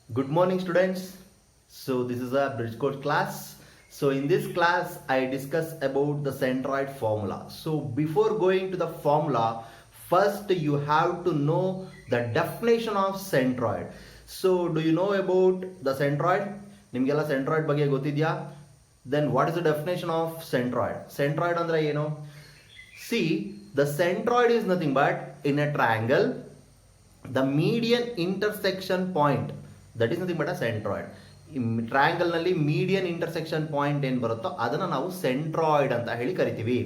Good morning, students. So this is a bridge code class. So in this class, I discuss about the centroid formula. So before going to the formula, first you have to know the definition of centroid. So do you know about the centroid? ನಿಮಗೆಲ್ಲ centroid ಬಗ್ಗೆ ಗೊತ್ತಿದೆಯಾ? Then what is the definition of centroid? Centroid ಅಂದ್ರೆ ಏನು? See, the centroid is nothing but in a triangle, the median intersection point, that is nothing but a centroid. Triangle ನಲ್ಲಿ median intersection point ಏನು ಬರುತ್ತೋ ಅದನ್ನ ನಾವು centroid ಅಂತ ಹೇಳಿ ಕರಿತೀವಿ.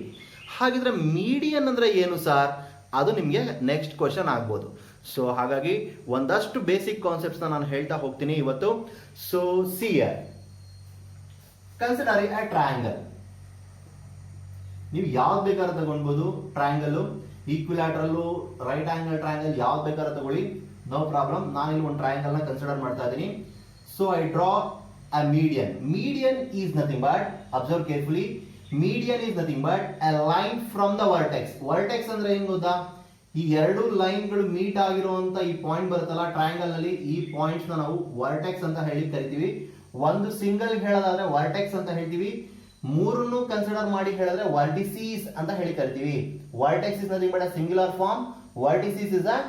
ಹಾಗಿದ್ರೆ ಮೀಡಿಯನ್ ಅಂದ್ರೆ ಏನು ಸರ್? ಅದು ನಿಮಗೆ ನೆಕ್ಸ್ಟ್ ಕ್ವಶನ್ ಆಗ್ಬೋದು. ಸೊ ಹಾಗಾಗಿ ಒಂದಷ್ಟು ಬೇಸಿಕ್ ಕಾನ್ಸೆಪ್ಟ್ಸ್ ನಾನು ಹೇಳ್ತಾ ಹೋಗ್ತೀನಿ ಇವತ್ತು. So consider A triangle. ನೀವು ಯಾವ್ದು ಬೇಕಾದ್ರೂ ತಗೊಳ್ಬಹುದು. ಟ್ರಯಾಂಗಲ್, ಈಕ್ವಿಲ್ಯಾಟ್ರಲ್ಲು, ರೈಟ್ ಆಂಗಲ್ ಟ್ರಯಾಂಗಲ್, ಯಾವ್ದು ಬೇಕಾದ್ರೂ ತಗೊಳ್ಳಿ, ನೋ ಪ್ರಾಬ್ಲಮ್. ನಾನು ಇಲ್ಲಿ ಒಂದು ಟ್ರಯಾಂಗಲ್ ನ ಕನ್ಸಿಡರ್ ಮಾಡ್ತಾ ಇದ್ದೀನಿ. So I draw a median. Median is nothing but, observe carefully, median is nothing but a line from the vertex. Vertex ಅಂದ್ರೆ ಏನು ಗೊತ್ತಾ? ಈ ಎರಡು ಲೈನ್ಗಳು ಮೀಟ್ ಆಗಿರುವಂತ ಈ ಪಾಯಿಂಟ್ ಬರುತ್ತಲ್ಲ ಟ್ರಯಾಂಗಲ್ ನಲ್ಲಿ, ಈ ಪಾಯಿಂಟ್ಸ್ ನ ನಾವು ವರ್ಟೆಕ್ಸ್ ಅಂತ ಹೇಳಿ ಕರಿತೀವಿ. ಒಂದು ಸಿಂಗಲ್ ಹೇಳೋದಾದ್ರೆ ವರ್ಟೆಕ್ಸ್ ಅಂತ ಹೇಳ್ತೀವಿ. ಮೂರನ್ನು ಕನ್ಸಿಡರ್ ಮಾಡಿ ಹೇಳಿದ್ರೆ ವರ್ಟಿಸೀಸ್ ಅಂತ ಹೇಳಿ ಕರಿತೀವಿ. Vertex is nothing but a singular form, vertices is a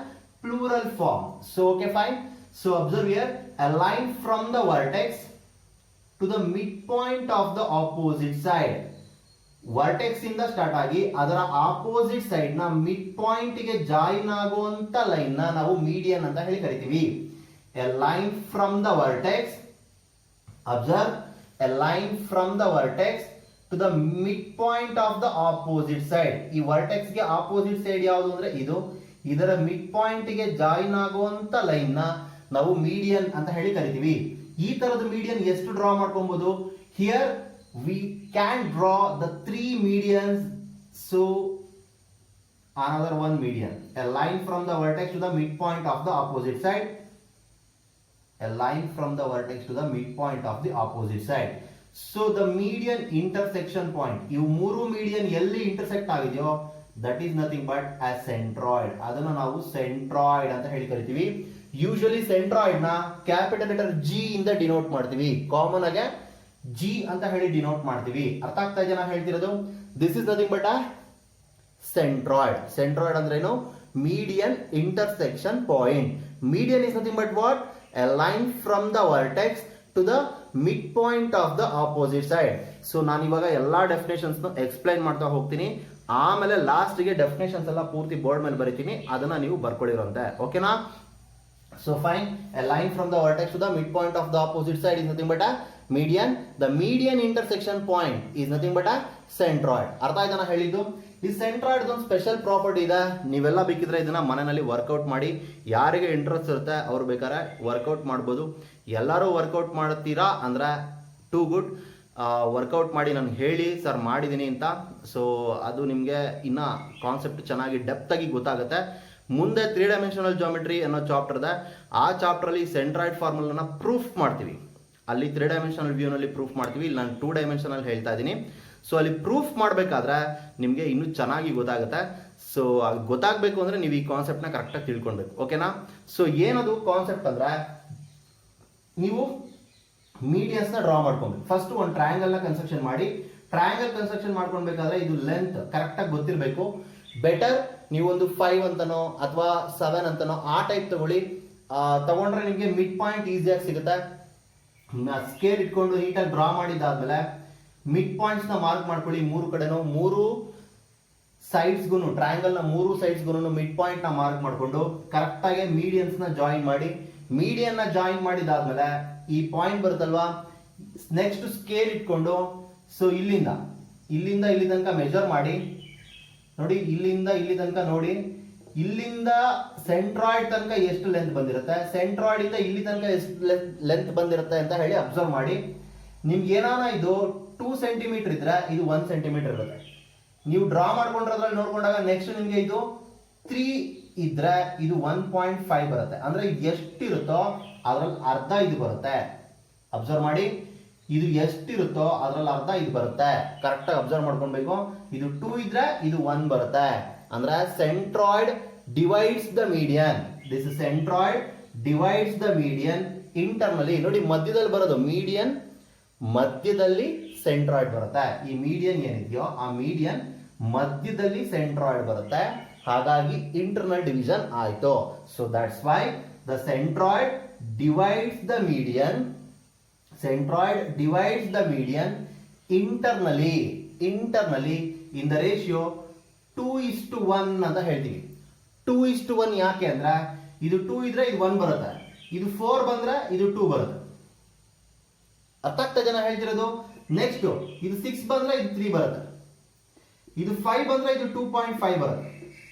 plural form. So okay, fine. So observe here, a line from the vertex to the midpoint of the opposite side. Vertex ಇಂದ start ಆಗಿ ಅದರ opposite side ನ mid point ಗೆ join ಆಗುವಂತ line ನ ನಾವು median ಅಂತ ಹೇಳಿ ಕರಿತೀವಿ. A line from the vertex, observe, a line from the vertex to the midpoint of the opposite side. ಈ vertex ಗೆ ಆಪೋಸಿಟ್ ಸೈಡ್ ಯಾವುದು ಅಂದ್ರೆ ಇದು. ಇದರ ಮಿಡ್ ಪಾಯಿಂಟ್ ಗೆ ಜಾಯಿನ್ ಆಗುವಂತ ಲೈನ್ ನ ನಾವು ಮೀಡಿಯನ್ ಅಂತ ಹೇಳಿ ಕರಿತೀವಿ. ಈ ತರದ ಮೀಡಿಯನ್ ಎಷ್ಟು ಡ್ರಾ ಮಾಡ್ಕೊಬಹುದು? Here we can draw the 3 medians. So another one median, a line from the vertex to the midpoint of the opposite side, a line from the vertex to the midpoint of the opposite side. So the median intersection point, ಇವು ಮೂರು median ಎಲ್ಲಿ intersect ಆಗಿದೆಯೋ that is nothing but a centroid. ಅದನ್ನ ನಾವು centroid ಅಂತ ಹೇಳಿ ಕರಿತೀವಿ. Usually centroid ನ ಕ್ಯಾಪಿಟಲ್ ಲೆಟರ್ ಜಿ ಇಂದ ಡಿನೋಟ್ ಮಾಡ್ತೀವಿ. ಕಾಮನ್ ಆಗಿ ಜಿ ಅಂತ ಹೇಳಿ ಡಿನೋಟ್ ಮಾಡ್ತೀವಿ. ಅರ್ಥ ಆಗ್ತಾ ಇದೆಯಾ ನಾನು ಹೇಳ್ತಿರೋದು? This is nothing but a centroid. Centroid ಅಂದ್ರೆ ಏನು? Median intersection point. Median is nothing but what? A line from the vertex to the mid point of the opposite side. So ನಾನು ಇವಾಗ ಎಲ್ಲಾ ಡೆಫಿನೇಷನ್ಸ್ ಎಕ್ಸ್ಪ್ಲೈನ್ ಮಾಡ್ತಾ ಹೋಗ್ತೀನಿ. ಆಮೇಲೆ last ಗೆ definitions ಎಲ್ಲ ಪೂರ್ತಿ ಬೋರ್ಡ್ ಮೇಲೆ ಬರೀತೀನಿ, ಅದನ್ನ ನೀವು ಬರ್ಕೊಳ್ಳಿರಂತೆ. ಓಕೆನಾ? So fine, a line from the vertex to the midpoint of the opposite side is nothing but a median. The median intersection point is nothing but a centroid. ಅರ್ಥ ಆಯ್ತಾ ನಾನು ಹೇಳಿದ್ದು? ಈ ಸೆಂಟ್ರಾಯ್ಡ್ ಒಂದು ಸ್ಪೆಷಲ್ ಪ್ರಾಪರ್ಟಿ ಇದೆ. ನೀವೆಲ್ಲ ಬೇಕಿದ್ರೆ ಇದನ್ನ ಮನೆಯಲ್ಲಿ ವರ್ಕೌಟ್ ಮಾಡಿ. ಯಾರಿಗೆ ಇಂಟ್ರೆಸ್ಟ್ ಇರುತ್ತೆ ಅವ್ರು ಬೇಕಾದ್ರೆ ವರ್ಕೌಟ್ ಮಾಡ್ಬೋದು. ಎಲ್ಲರೂ ವರ್ಕೌಟ್ ಮಾಡ್ತೀರಾ ಅಂದ್ರೆ ಟೂ ಗುಡ್. ವರ್ಕೌಟ್ ಮಾಡಿ ನನಗೆ ಹೇಳಿ ಸರ್ ಮಾಡಿದ್ದೀನಿ ಅಂತ. ಸೊ ಅದು ನಿಮಗೆ ಇನ್ನ ಕಾನ್ಸೆಪ್ಟ್ ಚೆನ್ನಾಗಿ ಡೆಪ್ತ್ ಆಗಿ ಗೊತ್ತಾಗುತ್ತೆ. ಮುಂದೆ 3 ಡೈಮೆನ್ಷನಲ್ ಜಾಮೆಟ್ರಿ ಅನ್ನೋ ಚಾಪ್ಟರ್ ಇದೆ. ಆ ಚಾಪ್ಟರ್ ಅಲ್ಲಿ ಸೆಂಟ್ರಾಯ್ಡ್ ಫಾರ್ಮುಲಾನ ಪ್ರೂಫ್ ಮಾಡ್ತೀವಿ. ಅಲ್ಲಿ 3 ಡೈಮೆನ್ಷನಲ್ ವ್ಯೂ ನಲ್ಲಿ ಪ್ರೂಫ್ ಮಾಡ್ತೀವಿ. ಇಲ್ಲಿ ನಾನು 2 ಡೈಮೆನ್ಷನಲ್ ಹೇಳ್ತಾ ಇದ್ದೀನಿ. ಸೊ ಅಲ್ಲಿ ಪ್ರೂಫ್ ಮಾಡಬೇಕಾದ್ರೆ ನಿಮಗೆ ಇನ್ನೂ ಚೆನ್ನಾಗಿ ಗೊತ್ತಾಗುತ್ತೆ. ಸೊ ಗೊತ್ತಾಗಬೇಕು ಅಂದ್ರೆ ನೀವು ಈ ಕಾನ್ಸೆಪ್ಟ್ ನ ಕರೆಕ್ಟಾಗಿ ತಿಳ್ಕೊಳ್ಬೇಕು. ಓಕೆನಾ? ಸೊ ಏನದು ಕಾನ್ಸೆಪ್ಟ್ ಅಂದ್ರೆ, ನೀವು ಮೀಡಿಯನ್ಸ್ ನ ಡ್ರಾ ಮಾಡ್ಕೊಬೇಕು. ಫಸ್ಟ್ ಒಂದು ಟ್ರಯಾಂಗಲ್ ನ ಕನ್ಸ್ಟ್ರಕ್ಷನ್ ಮಾಡಿ. ಟ್ರಯಾಂಗಲ್ ಕನ್ಸ್ಟ್ರಕ್ಷನ್ ಮಾಡ್ಕೊಳ್ಬೇಕಾದ್ರೆ ಇದು ಲೆಂತ್ ಕರೆಕ್ಟ್ ಆಗಿ ಗೊತ್ತಿರಬೇಕು. ಬೆಟರ್ ನೀವು ಒಂದು 5 ಅಂತನೋ ಅಥವಾ 7 ಅಂತನೋ ಆ ಟೈಪ್ ತಗೊಳ್ಳಿ. ತಗೊಂಡ್ರೆ ನಿಮಗೆ ಮಿಡ್ ಪಾಯಿಂಟ್ ಈಸಿಯಾಗಿ ಸಿಗುತ್ತೆ. ಸ್ಕೇಲ್ ಇಟ್ಕೊಂಡು ನೀಟಾಗಿ ಡ್ರಾ ಮಾಡಿದ್ದಾದ್ಮೇಲೆ ಮಿಡ್ ಪಾಯಿಂಟ್ಸ್ ನ ಮಾರ್ಕ್ ಮಾಡ್ಕೊಳ್ಳಿ. ಮೂರು ಕಡೆನೂ, ಮೂರು ಸೈಡ್ಸ್ಗೂ, ಟ್ರಯಾಂಗಲ್ ನ ಮೂರು ಸೈಡ್ಸ್ಗೂ ಮಿಡ್ ಪಾಯಿಂಟ್ ನ ಮಾರ್ಕ್ ಮಾಡ್ಕೊಂಡು ಕರೆಕ್ಟ್ ಆಗಿ ಮೀಡಿಯನ್ಸ್ ನ ಜಾಯಿನ್ ಮಾಡಿ. ಮೀಡಿಯನ್ ನ ಜಾಯಿನ್ ಮಾಡಿದಾದ್ಮೇಲೆ ಈ ಪಾಯಿಂಟ್ ಬರುತ್ತಲ್ವಾ, ನೆಕ್ಸ್ಟ್ ಸ್ಕೇಲ್ ಇಟ್ಕೊಂಡು ಸೊ ಇಲ್ಲಿಂದ ಇಲ್ಲಿ ತನಕ ಮೆಜರ್ ಮಾಡಿ. ನೋಡಿ, ಇಲ್ಲಿಂದ ಇಲ್ಲಿ ತನಕ ನೋಡಿ. ಇಲ್ಲಿಂದ ಸೆಂಟ್ರಾಯ್ಡ್ ತನಕ ಎಷ್ಟು ಲೆಂತ್ ಬಂದಿರುತ್ತೆ, ಸೆಂಟ್ರಾಯ್ಡ್ ಇಂದ ಇಲ್ಲಿ ತನಕ ಎಷ್ಟು ಲೆಂತ್ ಬಂದಿರುತ್ತೆ ಅಂತ ಹೇಳಿ ಅಬ್ಸರ್ವ್ ಮಾಡಿ. ನಿಮ್ಗೆ ಏನಾನ ಇದು 2 ಸೆಂಟಿಮೀಟರ್ ಇದ್ರೆ ಇದು 1 ಸೆಂಟಿಮೀಟರ್ ಇರುತ್ತೆ. ನೀವು ಡ್ರಾ ಮಾಡ್ಕೊಂಡ್ರದ್ರಲ್ಲಿ ನೋಡ್ಕೊಂಡಾಗ ನೆಕ್ಸ್ಟ್ ನಿಮ್ಗೆ ಇದು 3 ಇದ್ರೆ ಇದು 1.5 ಬರುತ್ತೆ. ಅಂದ್ರೆ ಎಷ್ಟಿರುತ್ತೋ ಅದ್ರಲ್ಲಿ ಅರ್ಧ ಇದು ಬರುತ್ತೆ. ಅಬ್ಸರ್ವ್ ಮಾಡಿ, ಇದು ಎಷ್ಟಿರುತ್ತೋ ಅದ್ರಲ್ಲಿ ಅರ್ಧ ಇದು ಬರುತ್ತೆ. ಕರೆಕ್ಟ್ ಆಗಿ ಅಬ್ಸರ್ವ್ ಮಾಡ್ಕೊಳ್ಬೇಕು. ಇದು 2 ಇದ್ರೆ ಇದು 1 ಬರುತ್ತೆ. ಅಂದ್ರೆ centroid divides the median. This centroid divides the median internally. ನೋಡಿ ಮಧ್ಯದಲ್ಲಿ ಬರೋದು ಮೀಡಿಯನ್, ಮಧ್ಯದಲ್ಲಿ ಸೆಂಟ್ರಾಯ್ಡ್ ಬರುತ್ತೆ. ಈ ಮೀಡಿಯನ್ ಏನಿದೆಯೋ ಆ ಮೀಡಿಯನ್ ಮಧ್ಯದಲ್ಲಿ ಸೆಂಟ್ರಾಯ್ಡ್ ಬರುತ್ತೆ, ಹಾಗಾಗಿ ಇಂಟರ್ನಲ್ ಡಿವಿಷನ್ ಆಯ್ತು. So that's why the centroid divides the median, centroid divides the median internally in the ratio 2:1 ಅಂತ ಹೇಳ್ತೀವಿ. 2:1 ಯಾಕೆ ಅಂದ್ರೆ ಇದು 2 ಇದ್ರೆ ಇದು 1 ಬರುತ್ತೆ, ಇದು 4 ಬಂದ್ರೆ ಇದು 2 ಬರುತ್ತೆ. ಅರ್ಥ ಆಗ್ತಾ ಜನ ಹೇಳ್ತಿರೋದು? ನೆಕ್ಸ್ಟ್ ಇದು 6 ಬಂದ್ರೆ ಇದು 3 ಬರುತ್ತೆ, ಇದು 5 ಬಂದ್ರೆ ಇದು 2.5 ಬರುತ್ತೆ.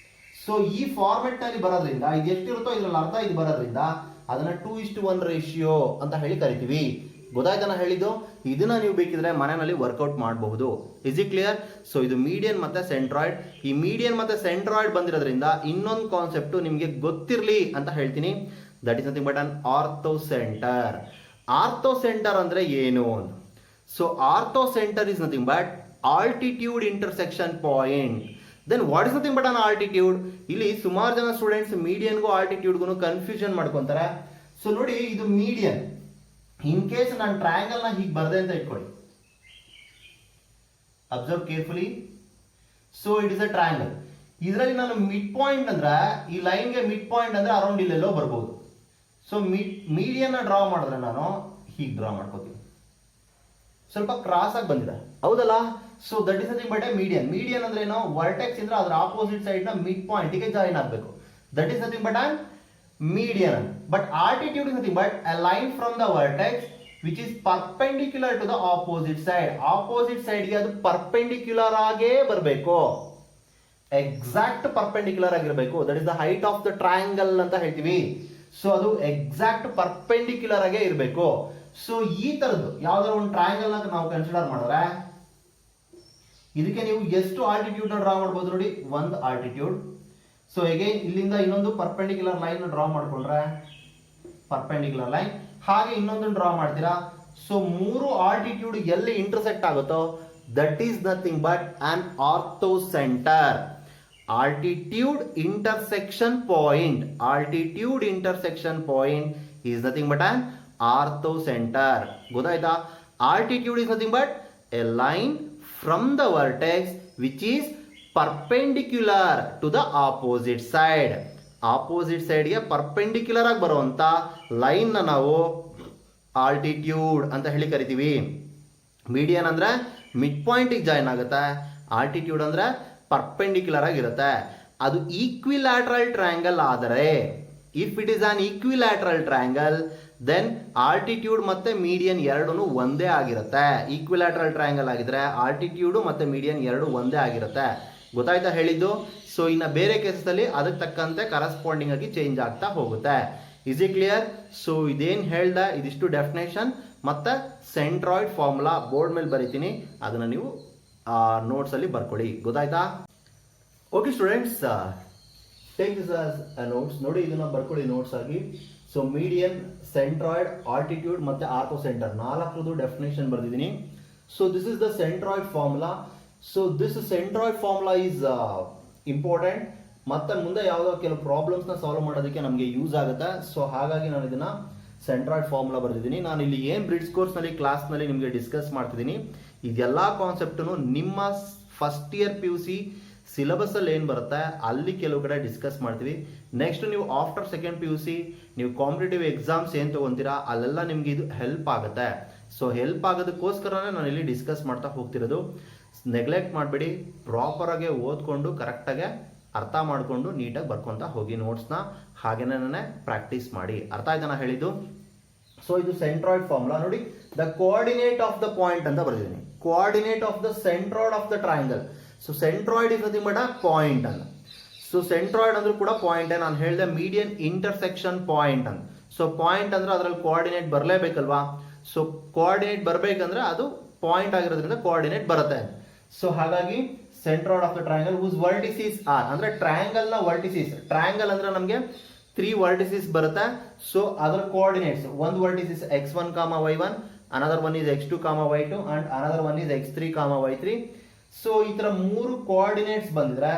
ಸೊ ಈ ಫಾರ್ಮೆಟ್ ನಲ್ಲಿ ಬರೋದ್ರಿಂದ ಇದು ಎಷ್ಟಿರುತ್ತೋ ಇದ್ರಲ್ಲಿ ಅರ್ಧ ಇದು ಬರೋದ್ರಿಂದ ಅದನ್ನ 2:1 ರೇಷಿಯೋ ಅಂತ ಹೇಳಿ ಕರಿತೀವಿ. ಗೊತ್ತಾಯ್ತಾನ ಹೇಳಿದ್ದು? ಇದನ್ನ ನೀವು ಬೇಕಿದ್ರೆ ಮನೆಯಲ್ಲಿ ವರ್ಕೌಟ್ ಮಾಡಬಹುದು. Is it clear? ಸೊ ಇದು ಮೀಡಿಯನ್ ಮತ್ತೆ ಸೆಂಟ್ರಾಯ್ಡ್. ಈ ಮೀಡಿಯನ್ ಮತ್ತೆ ಸೆಂಟ್ರಾಯ್ಡ್ ಬಂದಿರೋದ್ರಿಂದ ಇನ್ನೊಂದು ಕಾನ್ಸೆಪ್ಟ್ ನಿಮಗೆ ಗೊತ್ತಿರಲಿ ಅಂತ ಹೇಳ್ತೀನಿ. That is nothing but an orthocentre. Orthocentre ಅಂದ್ರೆ ಏನು? So orthocentre is nothing but altitude intersection point. Then what is nothing but an altitude? ಇಲ್ಲಿ ಸುಮಾರು ಜನ ಸ್ಟೂಡೆಂಟ್ಸ್ ಮೀಡಿಯನ್ಗೂ ಆಲ್ಟಿಟ್ಯೂಡ್ಗೂ ಕನ್ಫ್ಯೂಷನ್ ಮಾಡ್ಕೊಂತಾರೆ. ಸೊ ನೋಡಿ, ಇದು ಮೀಡಿಯನ್. ಇನ್ ಕೇಸ್ ನಾನು ಟ್ರಯಾಂಗಲ್ ನ ಹೀಗೆ ಬರ್ದೆ ಅಂತ ಇಟ್ಕೊಳ್ಳಿ, observe carefully. So it is a triangle. ಇದರಲ್ಲಿ ನಾನು ಮಿಡ್ ಪಾಯಿಂಟ್ ಅಂದ್ರೆ ಈ ಲೈನ್ಗೆ ಮಿಡ್ ಪಾಯಿಂಟ್ ಅಂದ್ರೆ ಅರೌಂಡ್ ಇಲ್ಲೆಲ್ಲೋ ಬರ್ಬೋದು. ಸೊ ಮೀಡಿಯನ್ ಡ್ರಾ ಮಾಡಿದ್ರೆ ನಾನು ಹೀಗೆ ಡ್ರಾ ಮಾಡ್ಕೋತೀನಿ, ಸ್ವಲ್ಪ ಕ್ರಾಸ್ ಆಗಿ ಬಂದಿದೆ, ಹೌದಲ್ಲ? So that is nothing but a median. Median ಅಂದ್ರೆ ಏನು? ವರ್ಟೆಕ್ಸ್ ಇದ್ರೆ ಅದರ ಆಪೋಸಿಟ್ ಸೈಡ್ ನ ಮಿಡ್ ಪಾಯಿಂಟ್ ಗೆ ಜಾಯಿನ್ ಆಗಬೇಕು. That is nothing but an median. But altitude is nothing but a line from the vertex which is perpendicular to the opposite side. Opposite side ಗೆ ಅದು perpendicular ಆಗೇ ಬರಬೇಕು, exact perpendicular ಆಗಿರಬೇಕು. That is the height of the triangle ಅಂತ ಹೇಳ್ತೀವಿ. So ಅದು exact perpendicular ಆಗೇ ಇರಬೇಕು. ಸೊ ಈ ತರದ್ದು ಯಾವ್ದಾದ್ರು ಒಂದು ಟ್ರಯಾಂಗಲ್ ನಾವು ಕನ್ಸಿಡರ್ ಮಾಡಿದ್ರೆ ಇದಕ್ಕೆ ನೀವು ಎಷ್ಟು ಆಲ್ಟಿಟ್ಯೂಡ್ ಡ್ರಾ ಮಾಡಬಹುದು ನೋಡಿ, ಒಂದು ಆಲ್ಟಿಟ್ಯೂಡ್. ಸೊ ಅಗೈನ್ ಇಲ್ಲಿಂದ ಇನ್ನೊಂದು ಪರ್ಪೆಂಡಿಕ್ಯುಲರ್ ಲೈನ್ ಡ್ರಾ ಮಾಡ್ಕೊಂಡ್ರೆ ಪರ್ಪೆಂಡಿಕ್ಯುಲರ್ ಲೈನ್, ಹಾಗೆ ಇನ್ನೊಂದನ್ನು ಡ್ರಾ ಮಾಡ್ತೀರಾ. ಸೊ ಮೂರು ಆಲ್ಟಿಟ್ಯೂಡ್ ಎಲ್ಲಿ ಇಂಟರ್ಸೆಕ್ಟ್ ಆಗುತ್ತೋ that is nothing but an orthocentre. Altitude intersection point, altitude intersection point is nothing but an orthocentre. ಗೊತ್ತಾಯ್ತಾ? Altitude is nothing but a line from the vertex which is perpendicular to the opposite side. Opposite ಸೈಡ್ಗೆ perpendicular ಆಗಿ ಬರುವಂತ line ನಾವು altitude ಅಂತ ಹೇಳಿ ಕರಿತೀವಿ. Median ಅಂದ್ರೆ mid ಪಾಯಿಂಟಿಗೆ ಜಾಯಿನ್ ಆಗುತ್ತೆ, ಆಲ್ಟಿಟ್ಯೂಡ್ ಅಂದ್ರೆ ಪರ್ಪೆಂಡಿಕ್ಯುಲರ್ ಆಗಿರುತ್ತೆ. ಅದು ಈಕ್ವಿಲ್ಯಾಟ್ರಲ್ ಟ್ರಯಾಂಗಲ್ ಆದರೆ, if it is an equilateral triangle then altitude ಮತ್ತೆ ಮೀಡಿಯನ್ ಎರಡೂ ಒಂದೇ ಆಗಿರುತ್ತೆ. ಈಕ್ವಿಲ್ಯಾಟ್ರಲ್ ಟ್ರಯಾಂಗಲ್ ಆಗಿದ್ರೆ ಆಲ್ಟಿಟ್ಯೂಡ್ ಮತ್ತೆ ಮೀಡಿಯನ್ ಎರಡು ಒಂದೇ ಆಗಿರುತ್ತೆ. ಗೊತ್ತಾಯ್ತಾ ಹೇಳಿದ್ದು? ಸೊ ಇನ್ನು ಬೇರೆ ಕೇಸಲ್ಲಿ ಅದಕ್ಕೆ ತಕ್ಕಂತೆ ಕರೆಸ್ಪಾಂಡಿಂಗ್ ಆಗಿ ಚೇಂಜ್ ಆಗ್ತಾ ಹೋಗುತ್ತೆ. Is it clear? ಸೊ ಇದೇನು ಹೇಳ್ದೆ, ಇದಿಷ್ಟು ಡೆಫಿನೇಷನ್ ಮತ್ತೆ ಸೆಂಟ್ರಾಯ್ಡ್ ಫಾರ್ಮುಲಾ ಬೋರ್ಡ್ ಮೇಲೆ ಬರೀತೀನಿ, ಅದನ್ನ ನೀವು ನೋಟ್ಸ್ ಅಲ್ಲಿ ಬರ್ಕೊಳ್ಳಿ. ಗೊತ್ತಾಯ್ತಾ? Okay students, take this as notes. ನೋಡಿ, ಇದನ್ನ ಬರ್ಕೊಳ್ಳಿ ನೋಟ್ಸ್ ಆಗಿ. ಸೊ ಮೀಡಿಯನ್, ಸೆಂಟ್ರಾಯ್ಡ್, ಆಲ್ಟಿಟ್ಯೂಡ್ ಮತ್ತೆ ಆರ್ಥೋಸೆಂಟರ್ ನಾಲ್ಕರದು ಡೆಫಿನೇಷನ್ ಬರ್ದಿದ್ದೀನಿ. So this is the centroid formula. So this centroid formula is important. ಮತ್ತೆ ಮುಂದೆ ಯಾವುದೋ ಕೆಲವು ಪ್ರಾಬ್ಲಮ್ಸ್ ನ ಸಾಲ್ವ್ ಮಾಡೋದಕ್ಕೆ ನಮಗೆ ಯೂಸ್ ಆಗುತ್ತೆ. ಸೊ ಹಾಗಾಗಿ ನಾನು ಇದನ್ನ ಸೆಂಟ್ರಾಯ್ಡ್ ಫಾರ್ಮುಲಾ ಬರ್ದಿದ್ದೀನಿ. ನಾನು ಇಲ್ಲಿ ಏನು ಬ್ರಿಡ್ಜ್ ಕೋರ್ಸ್ ನಲ್ಲಿ ಕ್ಲಾಸ್ ನಲ್ಲಿ ನಿಮಗೆ ಡಿಸ್ಕಸ್ ಮಾಡ್ತಿದ್ದೀನಿ, ಇದೆಲ್ಲಾ ಕಾನ್ಸೆಪ್ಟನ್ನು ನಿಮ್ಮ ಫಸ್ಟ್ ಇಯರ್ PUC ಸಿಲೆಬಸ್ ಅಲ್ಲಿ ಏನು ಬರುತ್ತೆ ಅಲ್ಲಿ ಕೆಲವು ಕಡೆ ಡಿಸ್ಕಸ್ ಮಾಡ್ತೀವಿ. ನೆಕ್ಸ್ಟ್ ನೀವು ಆಫ್ಟರ್ ಸೆಕೆಂಡ್ PUC ನೀವು ಕಾಂಪಿಟೇಟಿವ್ ಎಕ್ಸಾಮ್ಸ್ ಏನು ತಗೊಂತೀರಾ ಅಲ್ಲೆಲ್ಲ ನಿಮ್ಗೆ ಇದು ಹೆಲ್ಪ್ ಆಗುತ್ತೆ. ಸೊ ಹೆಲ್ಪ್ ಆಗೋದಕ್ಕೋಸ್ಕರನೇ ನಾನು ಇಲ್ಲಿ ಡಿಸ್ಕಸ್ ಮಾಡ್ತಾ ಹೋಗ್ತಿರೋದು. ನೆಗ್ಲೆಕ್ಟ್ ಮಾಡಬೇಡಿ, ಪ್ರಾಪರ್ ಆಗಿ ಓದ್ಕೊಂಡು ಕರೆಕ್ಟಾಗಿ ಅರ್ಥ ಮಾಡಿಕೊಂಡು ನೀಟಾಗಿ ಬರ್ಕೊಂತ ಹೋಗಿ ನೋಟ್ಸ್ನ, ಹಾಗೇನೇ ಪ್ರಾಕ್ಟೀಸ್ ಮಾಡಿ. ಅರ್ಥ ಆಯ್ತಾ ನಾ ಹೇಳಿದ್ದು? ಸೊ ಇದು ಸೆಂಟ್ರಾಯ್ಡ್ ಫಾರ್ಮುಲಾ. ನೋಡಿ, the coordinate of the point ಅಂತ ಬರ್ದಿದ್ದೀನಿ, coordinate of the centroid of the triangle. So centroid is nothing but a point ಅಂತ. ಸೊ ಸೆಂಟ್ರಾಯ್ಡ್ ಅಂದ್ರೂ ಕೂಡ ಪಾಯಿಂಟ್. ನಾನು ಹೇಳಿದೆ ಮೀಡಿಯನ್ ಇಂಟರ್ಸೆಕ್ಷನ್ ಪಾಯಿಂಟ್ ಅಂತ. ಸೊ ಪಾಯಿಂಟ್ ಅಂದ್ರೆ ಅದರಲ್ಲಿ ಕೋಆರ್ಡಿನೇಟ್ ಬರಲೇಬೇಕಲ್ವಾ? ಸೊ ಕೋಆರ್ಡಿನೇಟ್ ಬರಬೇಕಂದ್ರೆ ಅದು ಪಾಯಿಂಟ್ ಆಗಿರೋದ್ರಿಂದ ಕೋಆರ್ಡಿನೇಟ್ ಬರುತ್ತೆ. ಸೊ ಹಾಗಾಗಿ centroid of the triangle whose vertices are, ಅಂದ್ರೆ ಟ್ರಯಾಂಗಲ್ ನ ವರ್ಟಿಸಿಸ್. ಟ್ರಯಾಂಗಲ್ ಅಂದ್ರೆ ನಮಗೆ 3 ವರ್ಟಿಸಿಸ್ ಬರುತ್ತೆ. ಸೊ ಅದರ ಕೋಆರ್ಡಿನೇಟ್ಸ್, ಒಂದು vertices x1, y1, another one is x2, y2 and another one is x3, y3. So ಈ ತರ 3 ಕೋಆರ್ಡಿನೇಟ್ಸ್ ಬಂದಿದ್ರೆ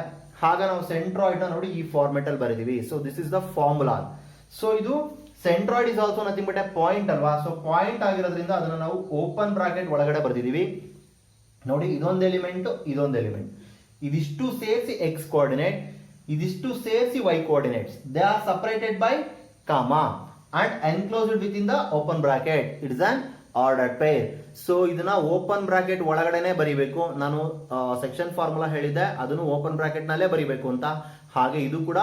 ಆಗ ನಾವು ಸೆಂಟ್ರಾಯ್ಡ್ ನ ನೋಡಿ ಈ ಫಾರ್ಮೆಟ್ ಅಲ್ಲಿ ಬರೀತೀವಿ. So this is the formula. So ಇದು centroid is also nothing but a point ಅಲ್ವಾ, ಸೊ ಪಾಯಿಂಟ್ ಆಗಿರೋದ್ರಿಂದ ಅದನ್ನ ನಾವು ಓಪನ್ ಬ್ರಾಕೆಟ್ ಒಳಗಡೆ ಬರ್ದಿದೀವಿ. ನೋಡಿ, ಇದೊಂದು ಎಲಿಮೆಂಟ್, ಇದೊಂದು ಎಲಿಮೆಂಟ್, ಇದಿಷ್ಟು ಸೇರಿಸಿ ಎಕ್ಸ್ ಕೋಆರ್ಡಿನೇಟ್, ಇದಿಷ್ಟು ಸೇರಿಸಿ Y coordinates. They are separated by comma and enclosed within the open bracket. It is an ordered pair. So ಇದನ್ನ ಓಪನ್ ಬ್ರಾಕೆಟ್ ಒಳಗಡೆನೆ ಬರಿಬೇಕು. ನಾನು ಸೆಕ್ಷನ್ ಫಾರ್ಮುಲಾ ಹೇಳಿದ್ದೆ, ಅದನ್ನು ಓಪನ್ ಬ್ರಾಕೆಟ್ ನಲ್ಲೇ ಬರಿಬೇಕು ಅಂತ. ಹಾಗೆ ಇದು ಕೂಡ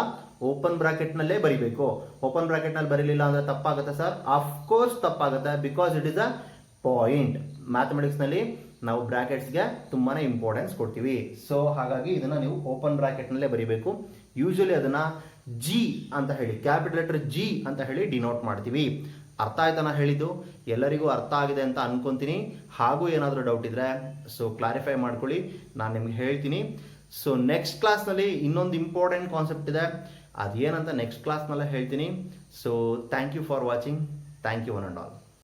ಓಪನ್ ಬ್ರಾಕೆಟ್ ನಲ್ಲೇ ಬರಿಬೇಕು. ಓಪನ್ ಬ್ರಾಕೆಟ್ ನಲ್ಲಿ ಬರೀಲಿಲ್ಲ ಅಂದ್ರೆ ತಪ್ಪಾಗುತ್ತೆ ಸರ್. ಆಫ್ ಕೋರ್ಸ್ ತಪ್ಪಾಗುತ್ತೆ, because it is a point. Mathematics ನಲ್ಲಿ ನಾವು ಬ್ರಾಕೆಟ್ಸ್ಗೆ ತುಂಬಾನೇ ಇಂಪಾರ್ಟೆನ್ಸ್ ಕೊಡ್ತೀವಿ. ಸೊ ಹಾಗಾಗಿ ಇದನ್ನ ನೀವು ಓಪನ್ ಬ್ರಾಕೆಟ್ ನಲ್ಲೇ ಬರಿಬೇಕು. ಯೂಶಲಿ ಅದನ್ನ ಜಿ ಅಂತ ಹೇಳಿ, ಕ್ಯಾಪಿಟಲ್ ಲೆಟರ್ ಜಿ ಅಂತ ಹೇಳಿ ಡಿನೋಟ್ ಮಾಡ್ತೀವಿ. ಅರ್ಥ ಆಯ್ತಾನ ಹೇಳಿದ್ದು? ಎಲ್ಲರಿಗೂ ಅರ್ಥ ಆಗಿದೆ ಅಂತ ಅನ್ಕೊಂತೀನಿ. ಹಾಗೂ ಏನಾದರೂ ಡೌಟ್ ಇದ್ರೆ ಸೊ ಕ್ಲಾರಿಫೈ ಮಾಡ್ಕೊಳ್ಳಿ, ನಾನು ನಿಮ್ಗೆ ಹೇಳ್ತೀನಿ. ಸೊ ನೆಕ್ಸ್ಟ್ ಕ್ಲಾಸ್ನಲ್ಲಿ ಇನ್ನೊಂದು ಇಂಪಾರ್ಟೆಂಟ್ ಕಾನ್ಸೆಪ್ಟ್ ಇದೆ, ಅದೇನಂತ ನೆಕ್ಸ್ಟ್ ಕ್ಲಾಸ್ನಲ್ಲೇ ಹೇಳ್ತೀನಿ. So thank you for watching. Thank you one and all.